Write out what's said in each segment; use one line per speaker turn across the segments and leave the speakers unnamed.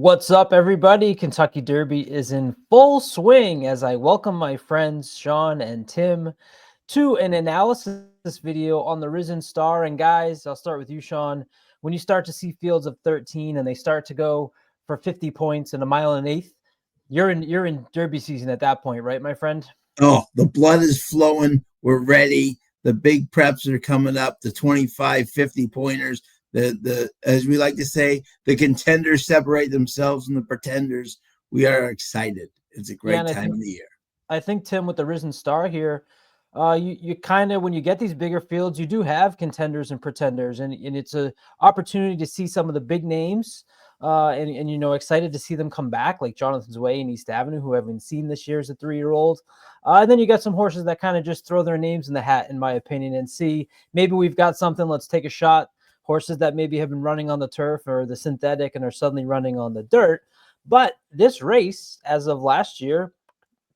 What's up, everybody? Kentucky Derby is in full swing as I welcome my friends Sean and Tim to an analysis video on the Risen Star. And guys, I'll start with you, Sean. When you start to see fields of 13 and they start to go for 50 points in a mile and an eighth, you're in Derby season at that point, right, my friend?
Oh, the blood is flowing. We're ready. The big preps are coming up, the 25, 50 pointers. The as we like to say, the contenders separate themselves from the pretenders. We are excited. It's a great time of the year.
I think, Tim, with the Risen Star here, you kind of, when you get these bigger fields, you do have contenders and pretenders, and it's an opportunity to see some of the big names, and excited to see them come back, like Jonathan's Way and East Avenue, who I haven't seen this year as a 3-year-old. And then you got some horses that kind of just throw their names in the hat, in my opinion, and see, maybe we've got something, let's take a shot. Horses that maybe have been running on the turf or the synthetic and are suddenly running on the dirt. But this race, as of last year,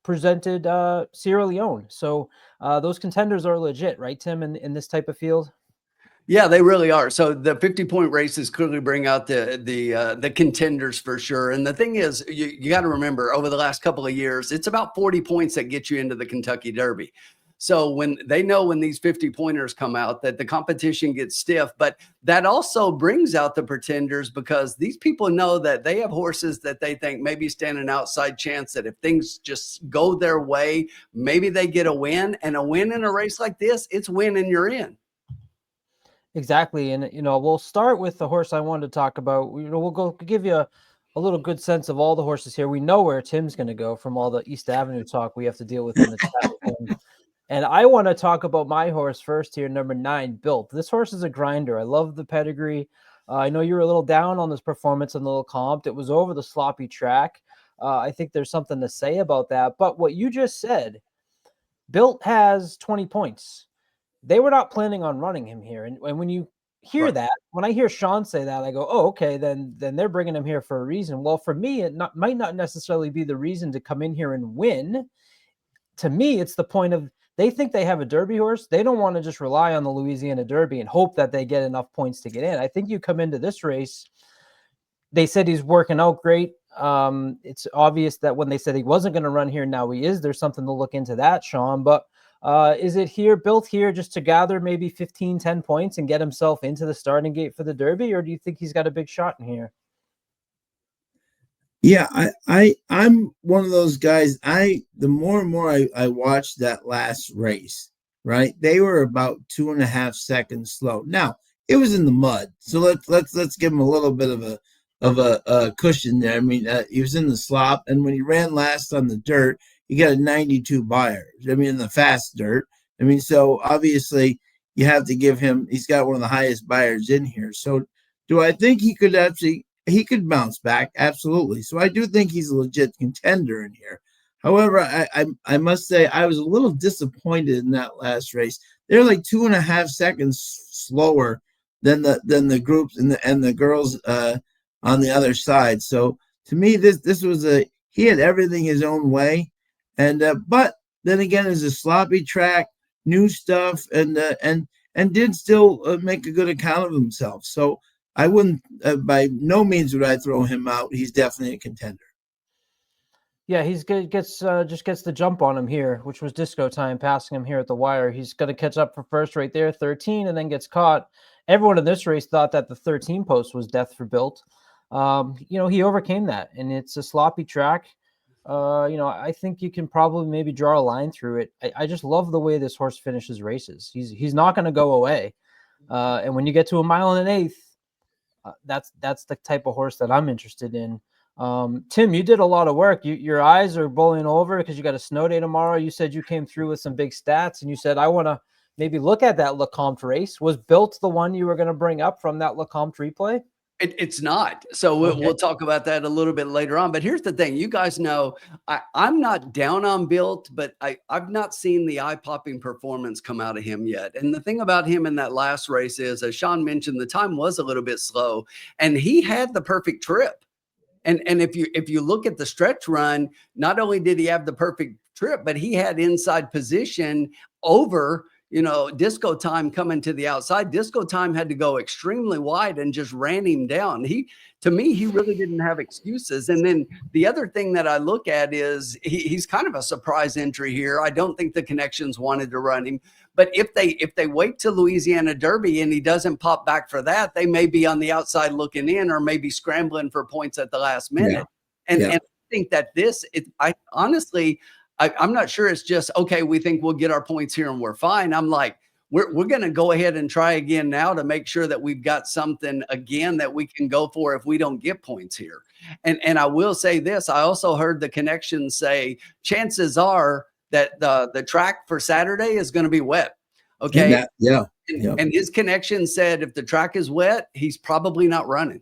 presented Sierra Leone. So those contenders are legit, right, Tim, in this type of field?
Yeah, they really are. So the 50-point races clearly bring out the contenders for sure. And the thing is, you got to remember, over the last couple of years, it's about 40 points that get you into the Kentucky Derby. So when they know when these 50 pointers come out that the competition gets stiff, but that also brings out the pretenders because these people know that they have horses that they think maybe stand an outside chance that if things just go their way, maybe they get a win. And a win in a race like this, it's win and you're in.
Exactly. And, we'll start with the horse I wanted to talk about. We'll go give you a little good sense of all the horses here. We know where Tim's going to go from all the East Avenue talk we have to deal with in the chat with him. And I want to talk about my horse first here, number 9, Built. This horse is a grinder. I love the pedigree. I know you were a little down on this performance in the little comp. It was over the sloppy track. I think there's something to say about that. But what you just said, Built has 20 points. They were not planning on running him here. And when you hear that, when I hear Sean say that, I go, oh, okay, then they're bringing him here for a reason. Well, for me, it might not necessarily be the reason to come in here and win. To me, it's the point of, they think they have a Derby horse. They don't want to just rely on the Louisiana Derby and hope that they get enough points to get in. I think you come into this race, they said he's working out great. It's obvious that when they said he wasn't going to run here, now he is. There's something to look into that, Sean. But is it built here just to gather maybe 10 points and get himself into the starting gate for the Derby? Or do you think he's got a big shot in here?
Yeah, I'm one of those guys. The more and more I watched that last race, right? They were about 2.5 seconds slow. Now it was in the mud, so let's give him a little bit of a cushion there. I mean, he was in the slop, and when he ran last on the dirt, he got a 92 Beyer. I mean, in the fast dirt. I mean, so obviously you have to give him. He's got one of the highest Beyers in here. So, do I think he could actually? He could bounce back, absolutely. So I do think he's a legit contender in here. However, I must say I was a little disappointed in that last race. They're like 2.5 seconds slower than the groups and the girls on the other side. So to me, this was he had everything his own way, and but then again, it's a sloppy track, new stuff, and did still make a good account of himself. So. I wouldn't, by no means would I throw him out. He's definitely a contender.
Yeah, he's gets the jump on him here, which was disco time, passing him here at the wire. He's going to catch up for first right there, 13, and then gets caught. Everyone in this race thought that the 13 post was death for Built. He overcame that, and it's a sloppy track. I think you can probably maybe draw a line through it. I just love the way this horse finishes races. He's not going to go away. And when you get to a mile and an eighth, that's the type of horse that I'm interested in. Tim, you did a lot of work. Your eyes are bowling over because you got a snow day tomorrow. You said you came through with some big stats, and you said, I want to maybe look at that Lecomte race. Was Built the one you were going to bring up from that Lecomte replay?
It's not. So we'll talk about that a little bit later on. But here's the thing. You guys know I'm not down on Built, but I've not seen the eye-popping performance come out of him yet. And the thing about him in that last race is, as Sean mentioned, the time was a little bit slow, and he had the perfect trip. And if you look at the stretch run, not only did he have the perfect trip, but he had inside position over Disco Time coming to the outside. Disco Time had to go extremely wide and just ran him down. To me, he really didn't have excuses. And then the other thing that I look at is he's kind of a surprise entry here. I don't think the Connections wanted to run him. But if they wait to Louisiana Derby and he doesn't pop back for that, they may be on the outside looking in, or maybe scrambling for points at the last minute. And I think that I'm not sure it's just, okay, we think we'll get our points here and we're fine. I'm like, we're going to go ahead and try again now to make sure that we've got something again that we can go for if we don't get points here. And I will say this, I also heard the Connections say chances are that the track for Saturday is going to be wet. Okay. And his connection said if the track is wet, he's probably not running.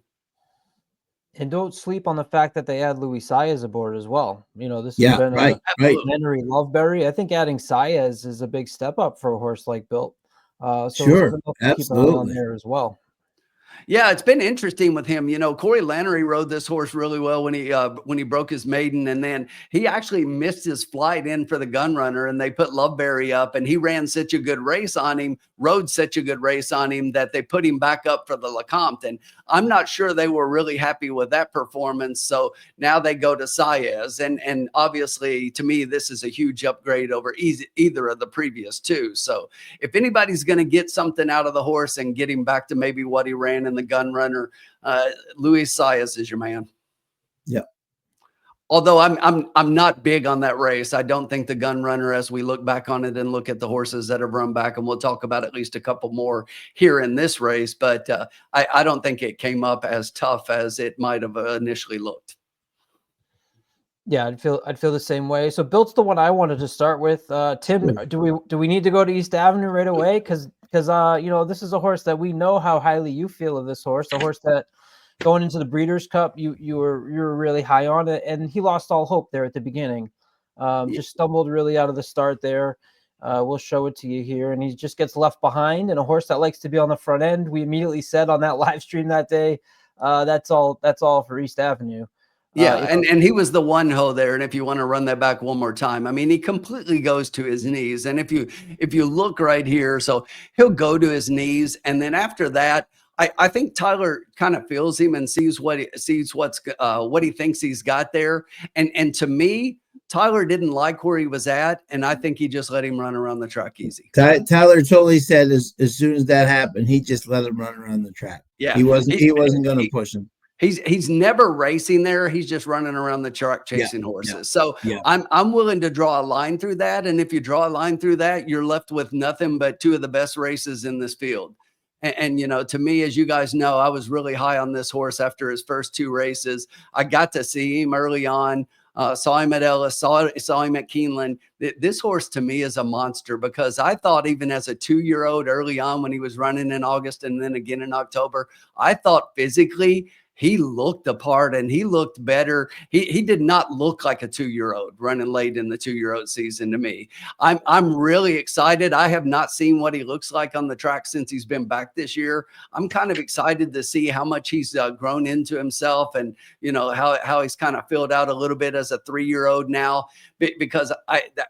And don't sleep on the fact that they add Luis Saez aboard as well. This has been
right.
Henry Loveberry. I think adding Saez is a big step up for a horse like Built.
Sure, absolutely.
Keep an eye on there as well.
Yeah, it's been interesting with him. Corey Lannery rode this horse really well when he broke his maiden, and then he actually missed his flight in for the gun runner, and they put Loveberry up, and he ran such a good race on him, rode such a good race on him that they put him back up for the Lecomte. And I'm not sure they were really happy with that performance. So now they go to Saez, and obviously to me, this is a huge upgrade over either of the previous two. So if anybody's going to get something out of the horse and get him back to maybe what he ran in the gun runner, Luis Saez is your man.
Yeah.
Although I'm not big on that race. I don't think the gun runner, as we look back on it and look at the horses that have run back, and we'll talk about at least a couple more here in this race, but I don't think it came up as tough as it might have initially looked.
Yeah, I'd feel the same way. So Built's the one I wanted to start with. Tim, do we need to go to East Avenue right away? Because this is a horse that we know how highly you feel of this horse, a horse that going into the Breeders' Cup, you were really high on it, and he lost all hope there at the beginning. Just stumbled really out of the start there. We'll show it to you here, and he just gets left behind. And a horse that likes to be on the front end, we immediately said on that live stream that day, that's all for East Avenue.
Yeah, and he was the one ho there. And if you want to run that back one more time, I mean, he completely goes to his knees. And if you look right here, so he'll go to his knees, and then after that, I think Tyler kind of feels him and sees what he thinks he's got there. And to me, Tyler didn't like where he was at, and I think he just let him run around the track easy.
Tyler totally said as soon as that happened, he just let him run around the track.
Yeah,
he wasn't going to push him.
He's never racing there. He's just running around the track chasing horses. Yeah. So I'm willing to draw a line through that. And if you draw a line through that, you're left with nothing but two of the best races in this field. And to me, as you guys know, I was really high on this horse after his first two races. I got to see him early on. Saw him at Ellis, saw him at Keeneland. This horse to me is a monster, because I thought even as a 2-year-old early on when he was running in August and then again in October, I thought physically he looked the part and he looked better. He did not look like a 2-year-old running late in the 2-year-old season to me. I'm really excited. I have not seen what he looks like on the track since he's been back this year. I'm kind of excited to see how much he's grown into himself, and how he's kind of filled out a little bit as a 3-year-old now, because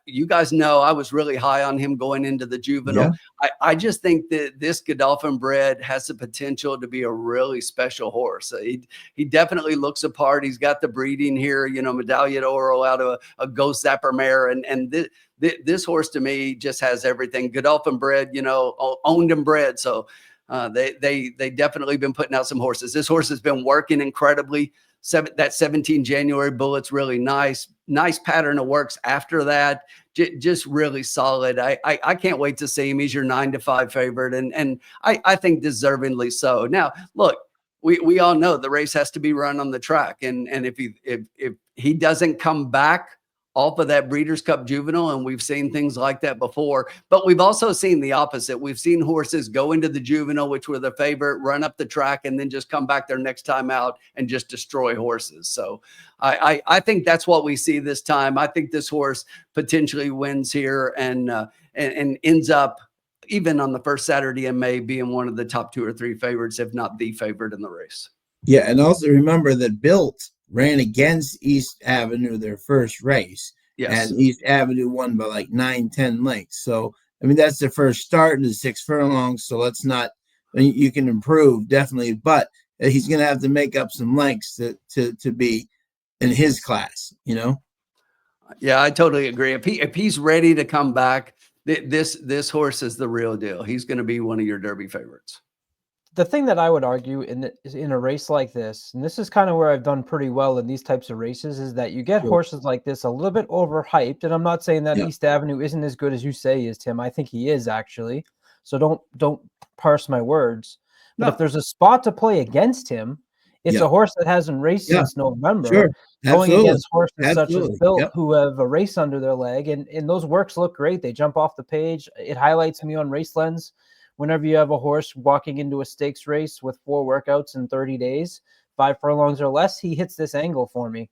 you guys know I was really high on him going into the juvenile. Yeah. I just think that this Godolphin bred has the potential to be a really special horse. He definitely looks apart. He's got the breeding here, Medaglia d'Oro out of a Ghost Zapper mare. And this horse to me just has everything. Godolphin bred, owned and bred. So they definitely been putting out some horses. This horse has been working incredibly. That 17 January bullet's really nice pattern of works after that. Just really solid. I can't wait to see him. He's your 9-5 favorite. And I think deservingly so. Now, look, we all know the race has to be run on the track. And if he doesn't come back off of that Breeders' Cup Juvenile, and we've seen things like that before, but we've also seen the opposite. We've seen horses go into the Juvenile, which were the favorite, run up the track, and then just come back their next time out and just destroy horses. So I think that's what we see this time. I think this horse potentially wins here and ends up, even on the first Saturday in May, being one of the top 2 or 3 favorites, if not the favorite in the race.
Yeah, and also remember that Built ran against East Avenue their first race. Yes. And East Avenue won by like 9-10 lengths. So I mean, that's the first start in the 6 furlongs, so let's not. You can improve definitely, but he's going to have to make up some lengths to be in his class.
Yeah, I totally agree. If he's ready to come back, this horse is the real deal. He's going to be one of your Derby favorites.
The thing that I would argue in a race like this, and this is kind of where I've done pretty well in these types of races, is that you get horses like this a little bit overhyped. And I'm not saying that East Avenue isn't as good as you say he is, Tim. I think he is actually. So don't parse my words. But if there's a spot to play against him, it's a horse that hasn't raced since November, going against horses such as Built who have a race under their leg, and those works look great. They jump off the page. It highlights me on Race Lens. Whenever you have a horse walking into a stakes race with 4 workouts in 30 days, 5 furlongs or less, he hits this angle for me.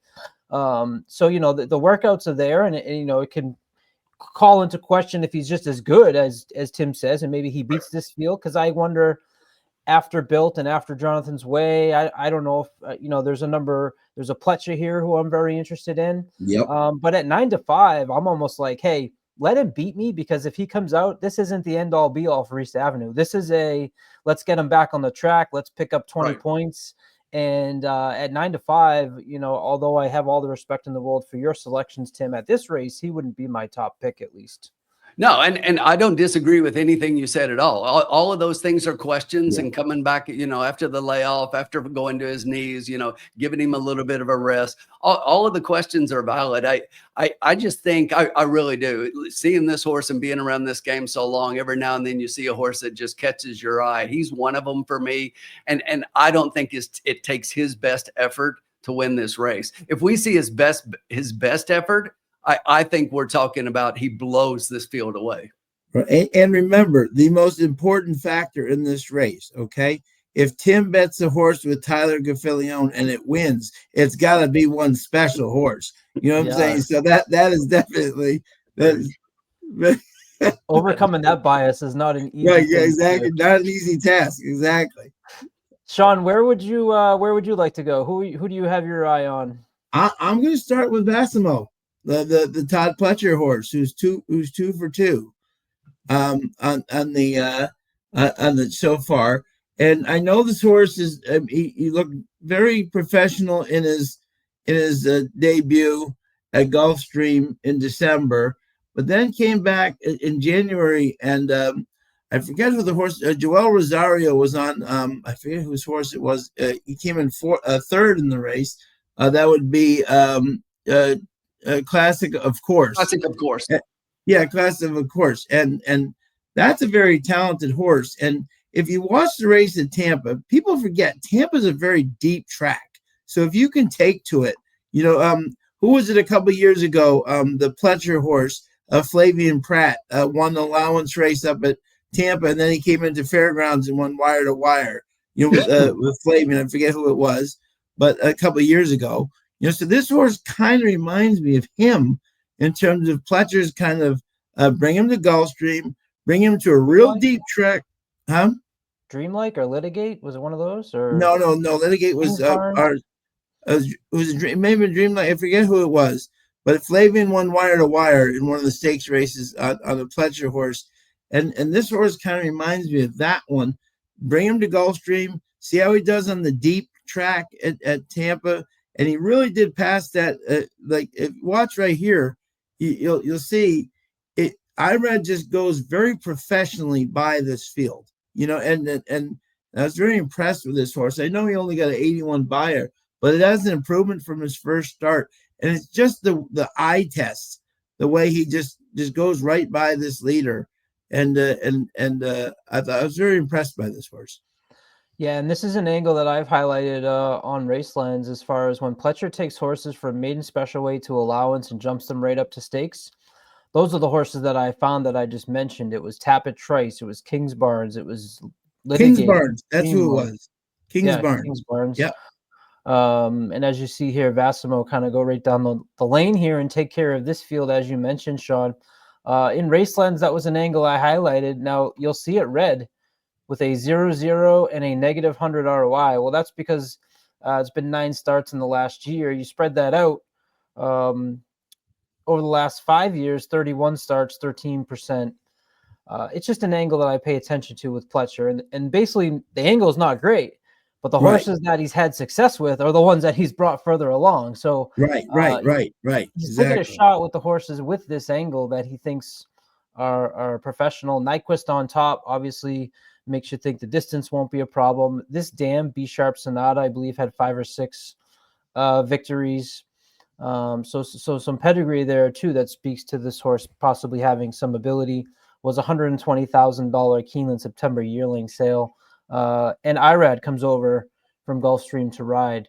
So, the workouts are there, and it can call into question if he's just as good as Tim says, and maybe he beats this field. Because I wonder, after Built and after Jonathan's Way, I don't know if, there's a Pletcher here who I'm very interested in. But at 9-5, I'm almost like, hey, let him beat me, because if he comes out, this isn't the end all be all for East Avenue. This is let's get him back on the track. Let's pick up 20 points. And at 9-5, although I have all the respect in the world for your selections, Tim, at this race, he wouldn't be my top pick, at least.
No, and I don't disagree with anything you said at all. All of those things are questions, and coming back, after the layoff, after going to his knees, giving him a little bit of a rest. All of the questions are valid. I just think I really do. Seeing this horse and being around this game so long, every now and then you see a horse that just catches your eye. He's one of them for me, and I don't think it takes his best effort to win this race. If we see his best effort, I think we're talking about he blows this field away.
And remember, the most important factor in this race, okay? If Tim bets a horse with Tyler Gaffilione and it wins, it's got to be one special horse. You know what I'm saying? So that is definitely
overcoming that bias is not an easy
exactly. Not an easy task. Exactly.
Sean, where would you like to go? Who do you have your eye on?
I'm going to start with Vassimo. The Todd Pletcher horse, who's 2 for 2, on the so far, and I know this horse is he looked very professional in his debut at Gulfstream in December, but then came back in January, and I forget who the horse. Joel Rosario was on. I forget whose horse it was. He came in third in the race. That would be Classic, of course.
Classic, of course.
Classic, of course. And that's a very talented horse. And if you watch the race at Tampa, people forget Tampa's a very deep track. So if you can take to it, who was it a couple of years ago? The Pletcher horse, Flavian Pratt, won the allowance race up at Tampa, and then he came into Fairgrounds and won wire to wire. With Flavian, I forget who it was, but a couple of years ago. So this horse kind of reminds me of him in terms of Pletcher's kind of bring him to Gulfstream, bring him to a real deep track. Huh?
Dreamlike or Litigate? Was it one of those? Or
no. Litigate was maybe Dreamlike. I forget who it was, but Flavian won wire to wire in one of the stakes races on a Pletcher horse, and this horse kind of reminds me of that one. Bring him to Gulfstream, see how he does on the deep track at Tampa. And he really did pass that. If watch right here, you'll see it. Irad just goes very professionally by this field, and I was very impressed with this horse. I know he only got an 81 buyer, but it has an improvement from his first start, and it's just the eye test, the way he just goes right by this leader, and I thought I was very impressed by this horse.
Yeah, and this is an angle that I've highlighted on Race Lens as far as when Pletcher takes horses from maiden special weight to allowance and jumps them right up to stakes. Those are the horses that I found that I just mentioned. It was Tappet Trice, it was Kings Barnes, it was
Kings Barnes. That's who it was. Kings
Barnes.
Yeah.
And as you see here, Vassimo kind of go right down the lane here and take care of this field, as you mentioned, Sean. In Race Lens, that was an angle I highlighted. Now you'll see it red with a 0-0 and a -100 ROI. Well, that's because it's been 9 starts in the last year. You spread that out over the last 5 years, 31 starts, 13%. It's just an angle that I pay attention to with Pletcher, and basically the angle is not great, but the
Right.
horses that he's had success with are the ones that he's brought further along. So
Right.
he's taking a shot with the horses with this angle that he thinks are professional. Nyquist on top obviously makes you think the distance won't be a problem. This dam, B Sharp Sonata, I believe, had 5 or 6 victories. So some pedigree there too that speaks to this horse possibly having some ability. Was $120,000 Keeneland September yearling sale, and Irad comes over from Gulfstream to ride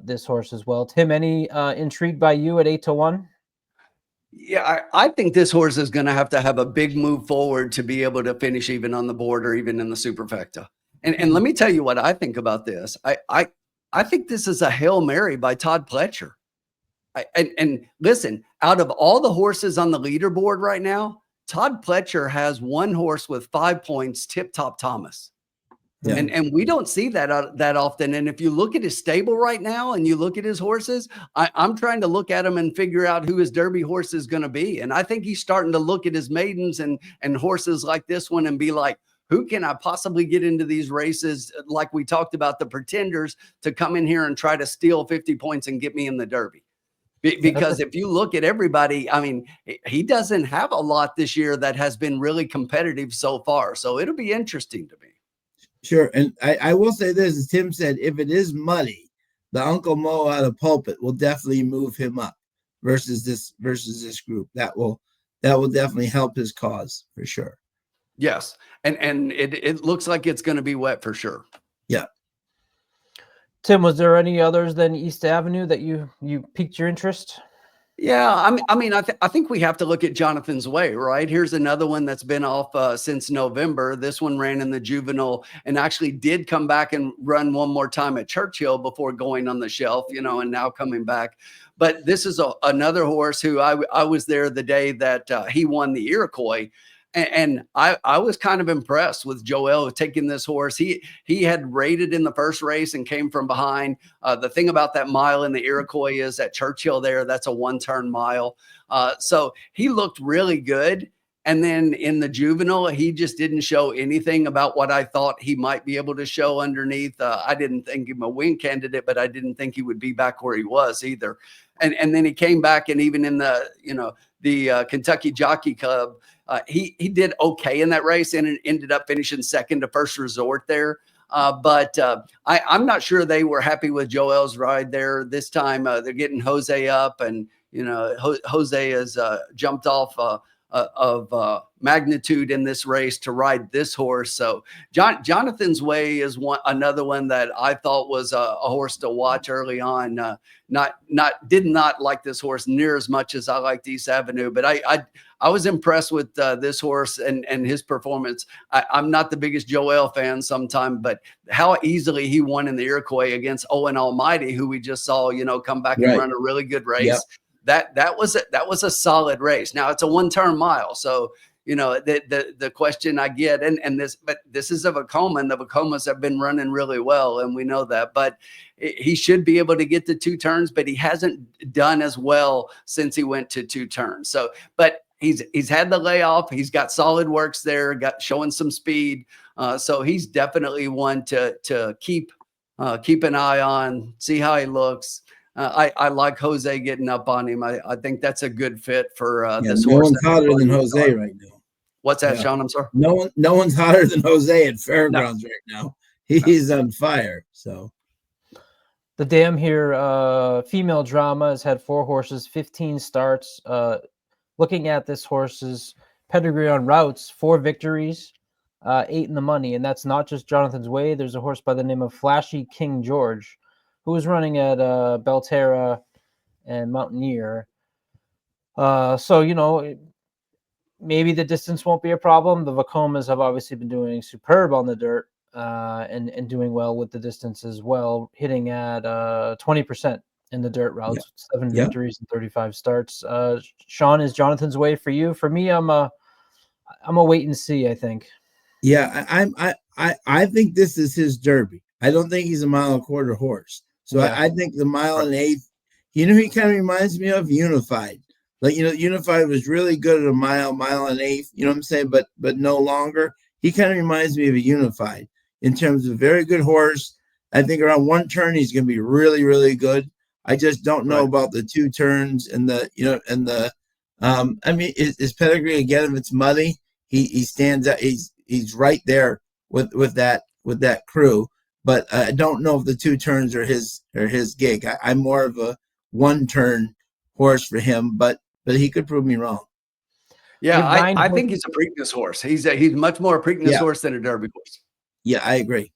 this horse as well. Tim, any intrigued by you at 8-1?
Yeah, I think this horse is going to have a big move forward to be able to finish even on the board or even in the superfecta. And let me tell you what I think about this. I think this is a Hail Mary by Todd Pletcher. And listen, out of all the horses on the leaderboard right now, Todd Pletcher has one horse with 5 points, Tip Top Thomas. Yeah. And we don't see that that often. And if you look at his stable right now and you look at his horses, I'm trying to look at him and figure out who his Derby horse is going to be. And I think he's starting to look at his maidens and horses like this one and be like, who can I possibly get into these races? Like we talked about, the pretenders to come in here and try to steal 50 points and get me in the Derby. Because if you look at everybody, I mean, he doesn't have a lot this year that has been really competitive so far. So it'll be interesting to me.
Sure. And I will say this, as Tim said, if it is muddy, the Uncle Mo out of Pulpit will definitely move him up versus this group. That will definitely help his cause for sure.
Yes. And it looks like it's going to be wet for sure.
Yeah.
Tim, was there any others than East Avenue that you piqued your interest?
Yeah, I think we have to look at Jonathan's Way, right? Here's another one that's been off since November. This one ran in the juvenile and actually did come back and run one more time at Churchill before going on the shelf, and now coming back. But this is another horse who I was there the day that he won the Iroquois. And I was kind of impressed with Joel taking this horse. He had rated in the first race and came from behind. The thing about that mile in the Iroquois is at Churchill there, that's a 1-turn mile. So he looked really good. And then in the juvenile, he just didn't show anything about what I thought he might be able to show underneath. I didn't think him a win candidate, but I didn't think he would be back where he was either. And then he came back, and even in the Kentucky Jockey Club, he did okay in that race and ended up finishing second to First Resort there. But I'm not sure they were happy with Joel's ride there. This time they're getting Jose up, and Jose has jumped off of magnitude in this race to ride this horse. So Jonathan's Way is another one that I thought was a horse to watch early on. Did not like this horse near as much as I liked East Avenue, but I was impressed with this horse and his performance. I'm not the biggest Joel fan sometimes, but how easily he won in the Iroquois against Owen Almighty, who we just saw, and run a really good race. Yep. That was a solid race. Now it's a 1-turn mile. So, the question I get, but this is a Vacoma, and the Vacomas have been running really well. And we know that, but he should be able to get to 2 turns, but he hasn't done as well since he went to 2 turns. So, but he's had the layoff. He's got solid works there, showing some speed. So he's definitely one to keep an eye on, see how he looks. I like Jose getting up on him. I think that's a good fit for this horse.
No one's hotter than Jose right now.
What's that, Sean? I'm sorry.
No one's hotter than Jose at Fairgrounds right now. He's on fire. So
the dam here, female drama, has had 4 horses, 15 starts. Looking at this horse's pedigree on routes, 4 victories, 8 in the money, and that's not just Jonathan's Way. There's a horse by the name of Flashy King George, who was running at Belterra and Mountaineer. So, maybe the distance won't be a problem. The Vacomas have obviously been doing superb on the dirt and doing well with the distance as well, hitting at 20% in the dirt routes, 7 victories and 35 starts. Sean, is Jonathan's Way for you? For me, I'm a wait and see, I think.
Yeah, I think this is his Derby. I don't think he's a 1.25 mile horse. So I think the 1.125 miles, he kind of reminds me of Unified. Like, Unified was really good at a mile and eighth, you know what I'm saying? But no longer. He kind of reminds me of a Unified in terms of very good horse. I think around one turn he's going to be really, really good. I just don't know about the 2 turns and I mean, his pedigree again. If it's muddy, he stands out. He's right there with that crew. But I don't know if the 2 turns are his gig. I'm more of a 1 turn horse for him, but he could prove me wrong.
Yeah, I think he's a Preakness horse. He's much more a Preakness horse than a Derby horse.
Yeah, I agree.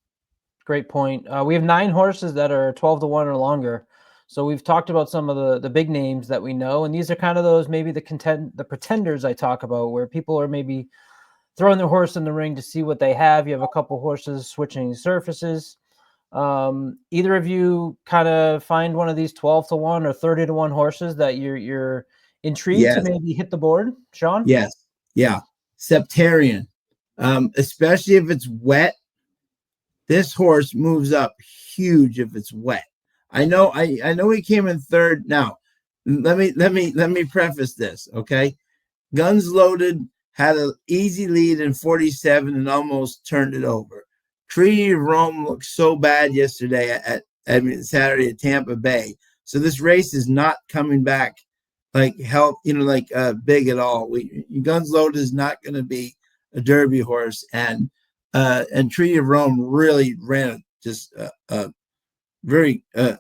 Great point. We have 9 horses that are 12 to 1 or longer. So we've talked about some of the big names that we know, and these are kind of those maybe the pretenders I talk about, where people are maybe throwing their horse in the ring to see what they have. You have a couple horses switching surfaces. Either of you kind of find one of these 12 to 1 or 30 to 1 horses that you're intrigued to maybe hit the board, Sean?
Yes. Yeah. Septarian. Especially if it's wet. This horse moves up huge if it's wet. I know he came in 3rd. Now, let me preface this, okay? Guns Loaded had an easy lead in 47 and almost turned it over. Treaty of Rome looked so bad yesterday Saturday at Tampa Bay. So this race is not coming back like big at all. Guns Loaded is not going to be a Derby horse, and Treaty of Rome really ran just very don't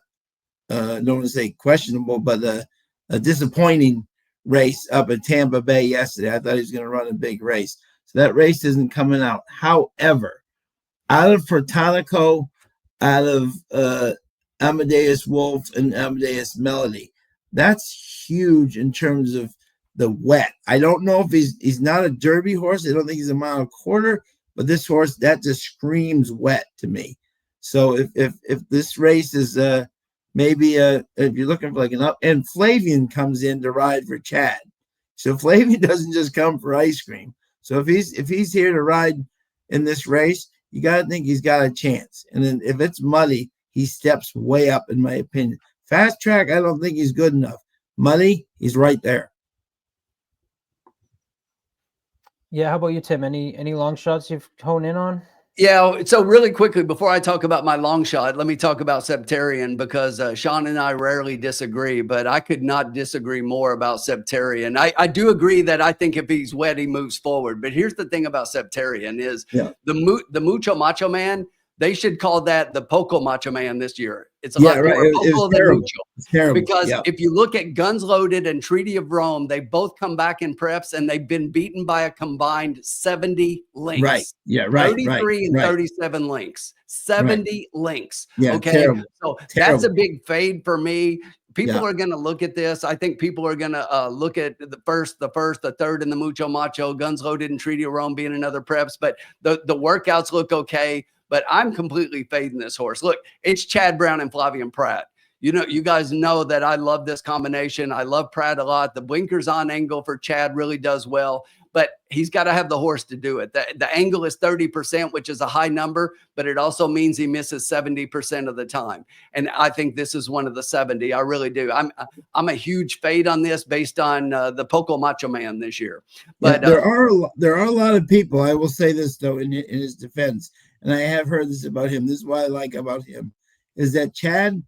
want to say questionable, but a disappointing race up at Tampa Bay yesterday. I thought he was going to run a big race. So that race isn't coming out. However, out of Protonico, out of Amadeus Wolf and Amadeus Melody, that's huge in terms of the wet. I don't know if he's not a Derby horse. I don't think he's a 1.25 miles, but this horse, that just screams wet to me. So if this race is maybe if you're looking for like an up, and Flavian comes in to ride for Chad. So Flavian doesn't just come for ice cream. So if he's here to ride in this race, you got to think he's got a chance. And then if it's muddy, he steps way up, in my opinion. Fast Track, I don't think he's good enough. Muddy, he's right there.
Yeah, how about you, Tim? Any long shots you've honed in on?
Yeah, so really quickly, before I talk about my long shot, let me talk about Septarian, because Sean and I rarely disagree, but I could not disagree more about Septarian. I do agree that I think if he's wet, he moves forward. But here's the thing about Septarian is the Mucho Macho Man, they should call that the Poco Macho Man this year. It's a lot more Poco than Mucho.
It's terrible.
Because if you look at Guns Loaded and Treaty of Rome, they both come back in preps, and they've been beaten by a combined 70 links.
Right. Yeah, right.
33 and 37 links. 70 links.
Yeah,
okay.
Terrible.
So that's a big fade for me. People are going to look at this. I think people are going to look at the first, the third, and the Mucho Macho, Guns Loaded and Treaty of Rome being another preps. But the workouts look okay. But I'm completely fading this horse. Look, it's Chad Brown and Flavian Pratt. You guys know that I love this combination. I love Pratt a lot. The blinkers on angle for Chad really does well, but he's got to have the horse to do it. The angle is 30%, which is a high number, but it also means he misses 70% of the time. And I think this is one of the 70. I really do. I'm a huge fade on this based on the Poco Macho Man this year. But
there are a lot of people. I will say this though, in his defense, and I have heard this about him. This is what I like about him, is that Chad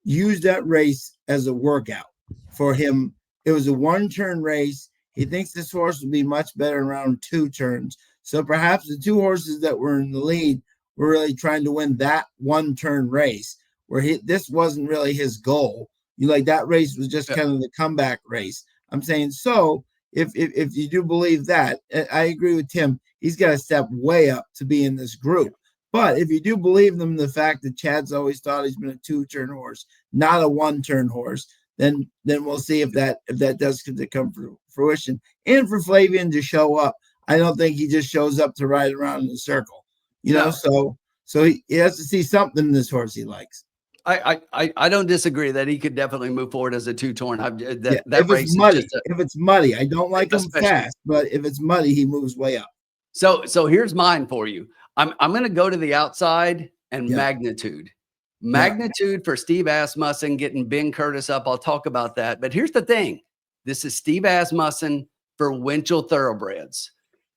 used that race as a workout for him. It was a 1-turn race. He thinks this horse will be much better around 2 turns. So perhaps the 2 horses that were in the lead were really trying to win that 1-turn race, where this wasn't really his goal. That race was just kind of the comeback race. I'm saying, so if you do believe that, I agree with Tim. He's got to step way up to be in this group. But if you do believe them, the fact that Chad's always thought he's been a 2-turn horse, not a 1-turn horse, then we'll see if that does come to fruition. And for Flavian to show up, I don't think he just shows up to ride around in a circle. So he has to see something in this horse he likes.
I don't disagree that he could definitely move forward as a 2-turn.
If it's muddy, I don't like him fast, but if it's muddy, he moves way up.
So here's mine for you. I'm going to go to the outside and Magnitude. Magnitude for Steve Asmussen getting Ben Curtis up. I'll talk about that. But here's the thing. This is Steve Asmussen for Winchell Thoroughbreds.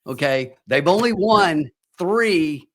Okay. They've only won 3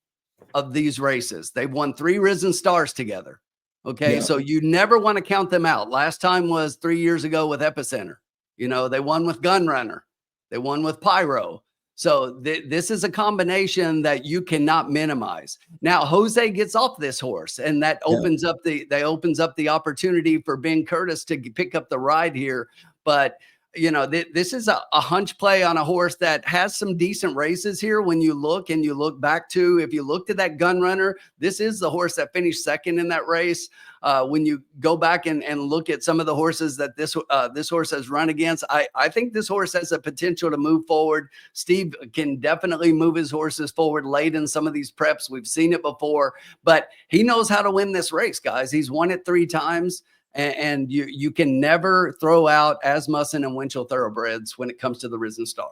of these races. They've won 3 Risen Stars together. Okay.
Yeah.
So you never want to count them out. Last time was 3 years ago with Epicenter. You know, they won with Gunrunner. They won with Pyro. So this is a combination that you cannot minimize. Now, Jose gets off this horse, and that opens up the opportunity for Ben Curtis to pick up the ride here. But you know, this is a hunch play on a horse that has some decent races here. When you look back to, if you looked at that Gunrunner, this is the horse that finished second in that race. When you go back and look at some of the horses that this horse has run against, I think this horse has a potential to move forward. Steve can definitely move his horses forward late in some of these preps. We've seen it before, but he knows how to win this race, guys. He's won it 3 times. And you can never throw out Asmussen and Winchell Thoroughbreds when it comes to the Risen Star.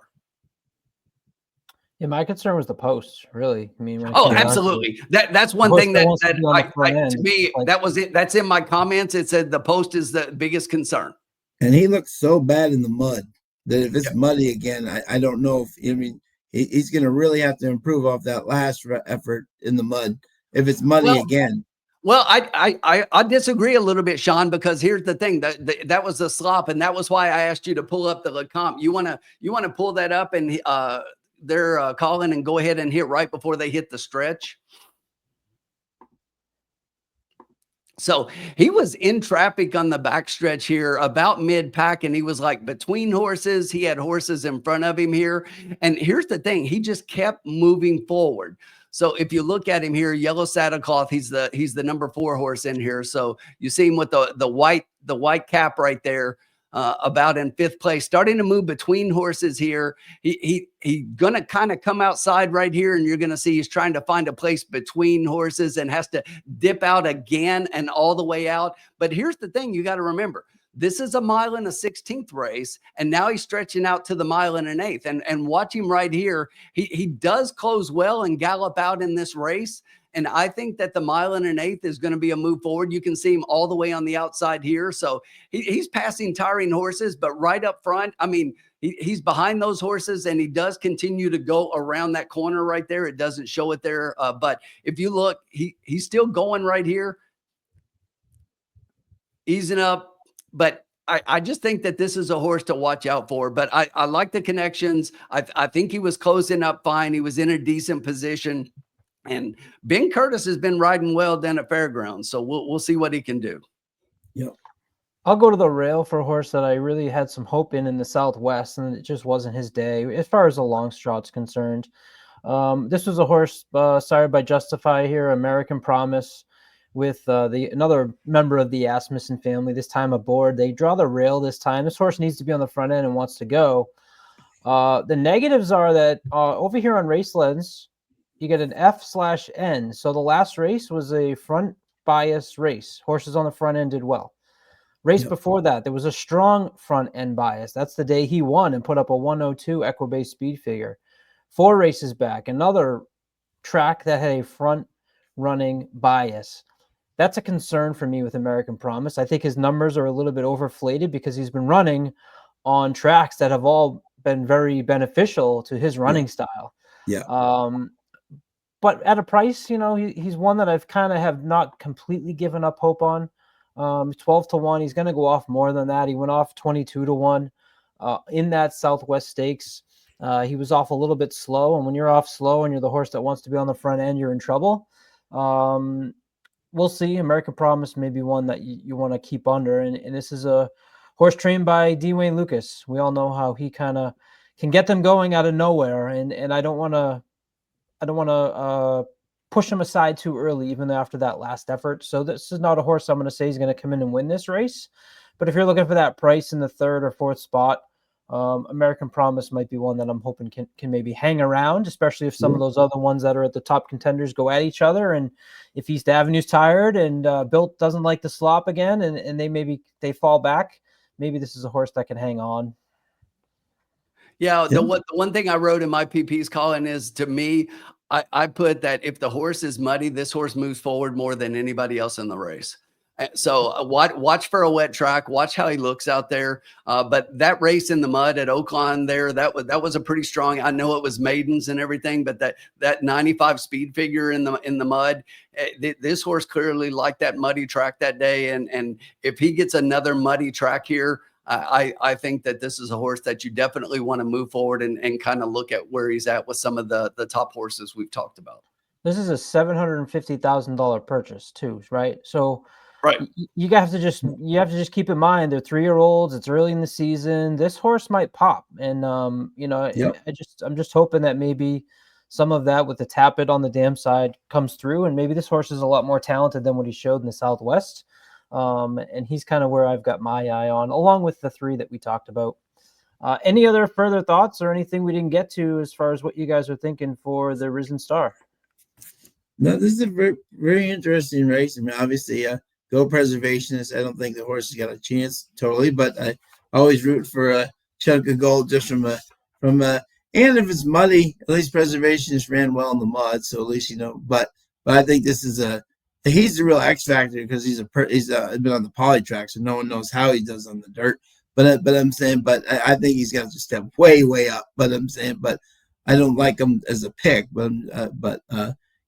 Yeah, my concern was the post, really. I mean,
absolutely. That's one thing that to me, that was it. That's in my comments. It said the post is the biggest concern.
And he looks so bad in the mud that if it's muddy again, I don't know if, I mean, he's going to really have to improve off that last effort in the mud if it's muddy again.
Well, I disagree a little bit, Sean, because here's the thing, that was the slop, and that was why I asked you to pull up the Lecomte. You wanna pull that up and they're Colin, and go ahead and hit right before they hit the stretch. So he was in traffic on the backstretch here about mid-pack, and he was like between horses. He had horses in front of him here, and here's the thing: he just kept moving forward. So if you look at him here, Yellow Saddlecloth, he's the number 4 horse in here. So you see him with the white cap right there, about in 5th place, starting to move between horses here. He gonna kind of come outside right here, and you're gonna see he's trying to find a place between horses and has to dip out again and all the way out. But here's the thing: you got to remember, this is a 1 1/16 race, and now he's stretching out to the 1 1/8. And watch him right here. He does close well and gallop out in this race. And I think that the 1 1/8 is going to be a move forward. You can see him all the way on the outside here. So he's passing tiring horses, but right up front, I mean, he's behind those horses, and he does continue to go around that corner right there. It doesn't show it there. But if you look, he's still going right here, easing up. But I just think that this is a horse to watch out for. But I like the connections. I think he was closing up fine. He was in a decent position. And Ben Curtis has been riding well down at Fairgrounds. So we'll see what he can do.
Yeah.
I'll go to the rail for a horse that I really had some hope in the Southwest, and it just wasn't his day as far as the long shot's concerned. This was a horse sired by Justify here, American Promise, with another member of the Asmussen family, this time aboard. They draw the rail this time. This horse needs to be on the front end and wants to go. The negatives are that over here on Race Lens, you get an F/N. So the last race was a front bias race. Horses on the front end did well. Race before that, there was a strong front end bias. That's the day he won and put up a 102 equibase speed figure. 4 races back, another track that had a front running bias. That's a concern for me with American Promise. I think his numbers are a little bit overflated because he's been running on tracks that have all been very beneficial to his running style.
Yeah.
But at a price, you know, he's one that I've kind of have not completely given up hope on. 12-1. He's going to go off more than that. He went off 22-1 in that Southwest Stakes. He was off a little bit slow, and when you're off slow and you're the horse that wants to be on the front end, you're in trouble. We'll see. American Promise may be one that you want to keep under. And this is a horse trained by D. Wayne Lucas. We all know how he kind of can get them going out of nowhere. And I don't want to push him aside too early, even after that last effort. So this is not a horse I'm going to say is going to come in and win this race. But if you're looking for that price in the 3rd or 4th spot, American Promise might be one that I'm hoping can maybe hang around, especially if some of those other ones that are at the top contenders go at each other. And if East Avenue's tired and Built doesn't like the slop again, and they fall back, maybe this is a horse that can hang on.
Yeah, the one thing I wrote in my PPs, Colin, is, to me, I put that if the horse is muddy, this horse moves forward more than anybody else in the race. So watch for a wet track. Watch how he looks out there. But that race in the mud at Oakland there, that was a pretty strong. I know it was maidens and everything, but that 95 speed figure in the mud, this horse clearly liked that muddy track that day. And if he gets another muddy track here, I think that this is a horse that you definitely want to move forward and kind of look at where he's at with some of the top horses we've talked about.
This is a $750,000 purchase too, right? So
right,
you have to just keep in mind they're 3-year-olds. It's early in the season. This horse might pop, and
Yep.
I'm just hoping that maybe some of that with the tap it on the dam side comes through, and maybe this horse is a lot more talented than what he showed in the Southwest. And he's kind of where I've got my eye on, along with the 3 that we talked about. Any other further thoughts or anything we didn't get to as far as what you guys are thinking for the Risen Star?
No, this is a very, very interesting race. I mean, obviously, Go Preservationist, I don't think the horse has got a chance totally, but I always root for a chunk of gold just from and if it's muddy, at least Preservationist ran well in the mud, so at least But I think this is he's the real X factor because he's been on the poly track, so no one knows how he does on the dirt. But I'm saying, I think he's got to step way up. But I'm saying, but I don't like him as a pick. But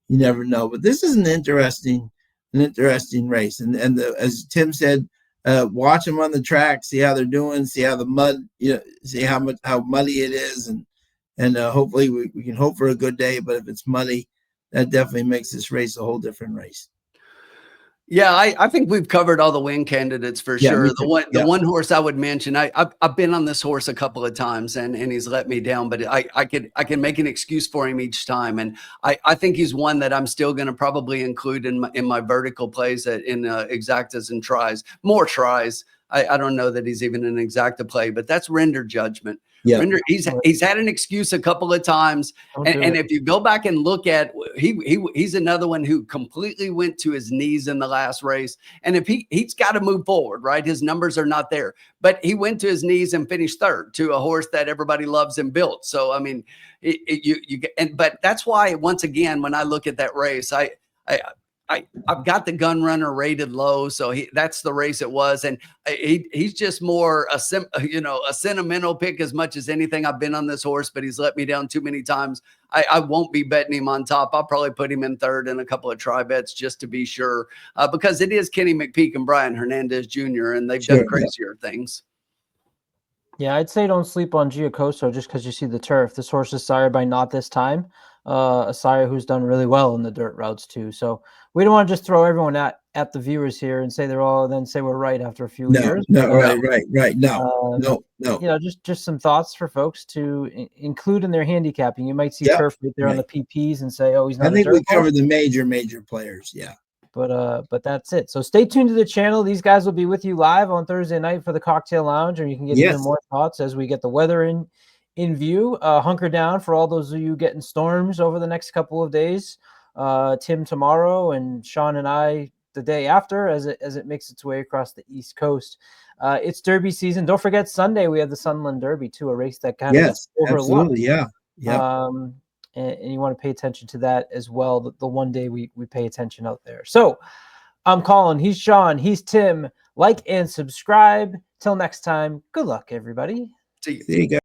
you never know. But this is an interesting race. And as Tim said, watch them on the track, see how they're doing, see how the mud, see how muddy it is, and hopefully we can hope for a good day. But if it's muddy, that definitely makes this race a whole different race.
Yeah, I think we've covered all the win candidates for sure. The one horse I would mention, I've been on this horse a couple of times and he's let me down, but I can make an excuse for him each time. And I think he's one that I'm still going to probably include in my vertical plays in exactas and tries, more tries. I don't know that he's even an exacta play, but that's Render Judgment.
Yeah,
he's had an excuse a couple of times, and if you go back and look at he's another one who completely went to his knees in the last race. And if he's got to move forward, right? His numbers are not there, but he went to his knees and finished third to a horse that everybody loves and built. So I mean, but that's why once again when I look at that race, I've got the gun runner rated low, so that's the race it was, and he's just more a sentimental pick as much as anything. I've been on this horse, but he's let me down too many times. I won't be betting him on top. I'll probably put him in third in a couple of try bets just to be sure, because it is Kenny McPeak and Brian Hernandez Jr., and they've done crazier things.
Yeah, I'd say don't sleep on Giacoso just because you see the turf. This horse is sired by Not This Time, a sire who's done really well in the dirt routes too. So we don't want to just throw everyone at the viewers here and say then we're right after a few years.
No, right. No.
Just some thoughts for folks to include in their handicapping. You might see turf right there on the PPs and say, oh, he's not.
I think we covered the major players. Yeah.
But that's it. So stay tuned to the channel. These guys will be with you live on Thursday night for the Cocktail Lounge, and you can get even more thoughts as we get the weather in view. Hunker down for all those of you getting storms over the next couple of days. Tim tomorrow and Sean and I the day after as it makes its way across the East Coast. It's Derby season. Don't forget Sunday we have the Sunland Derby too, a race that kind of gets overlooked.
Absolutely, yeah.
And you want to pay attention to that as well. The one day we pay attention out there. So I'm Colin. He's Sean. He's Tim. Like and subscribe. Till next time. Good luck, everybody.
See you.
See you guys.